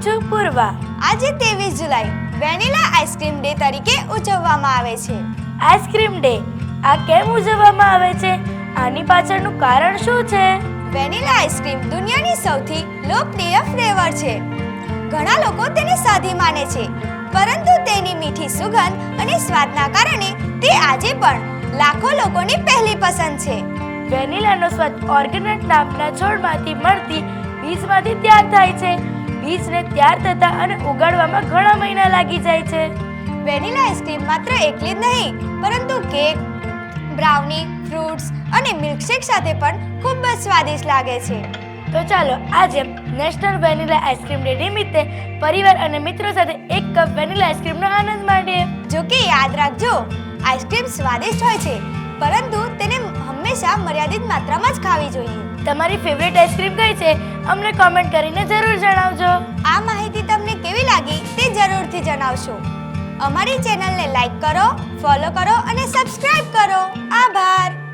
હું છું પૂર્વા. આજે 23 જુલાઈ વેનીલા આઈસ્ક્રીમ ડે તરીકે ઉજવવામાં આવે છે. આઈસ્ક્રીમ ડે આ કેમ ઉજવવામાં આવે છે? આની પાછળનું કારણ શું છે? વેનીલા આઈસ્ક્રીમ દુનિયાની સૌથી લોકપ્રિય ફ્લેવર છે. ઘણા લોકો તેને સાદી માને છે, પરંતુ તેની મીઠી સુગંધ અને સ્વાદના કારણે તે આજે પણ લાખો લોકોની પહેલી પસંદ છે. વેનીલાનો સ્વાદ ઓર્ગેનેટ નામના છોડમાંથી મળતી બીજમાંથી તૈયાર થાય છે. બીજને તૈયાર થતા અને ઉગાડવામાં ઘણા મહિના લાગી જાય છે. વેનીલા આઈસ્ક્રીમ માત્ર એકલી જ નહીં, પરંતુ કેક, બ્રાઉની, ફ્રૂટ્સ અને મિલ્કશેક સાથે પણ ખૂબ જ સ્વાદિષ્ટ લાગે છે. તો ચાલો આજે નેશનલ વેનીલા આઈસ્ક્રીમ ડે નિમિત્તે પરિવાર અને મિત્રો સાથે એક કપ વેનીલા આઈસ્ક્રીમનો આનંદ માણીએ. જો કે યાદ રાખજો, આઈસ્ક્રીમ સ્વાદિષ્ટ હોય છે, પરંતુ તેને હંમેશા મર્યાદિત માત્રામાં જ ખાવી જોઈએ. તમારી ફેવરેટ આઈસ્ક્રીમ કઈ છે? અમને કોમેન્ટ કરીને જરૂર જણાવજો. આ માહિતી તમને કેવી લાગી તે જરૂરથી જણાવશો. અમારી ચેનલને લાઈક કરો, ફોલો કરો અને સબસ્ક્રાઇબ કરો. આભાર.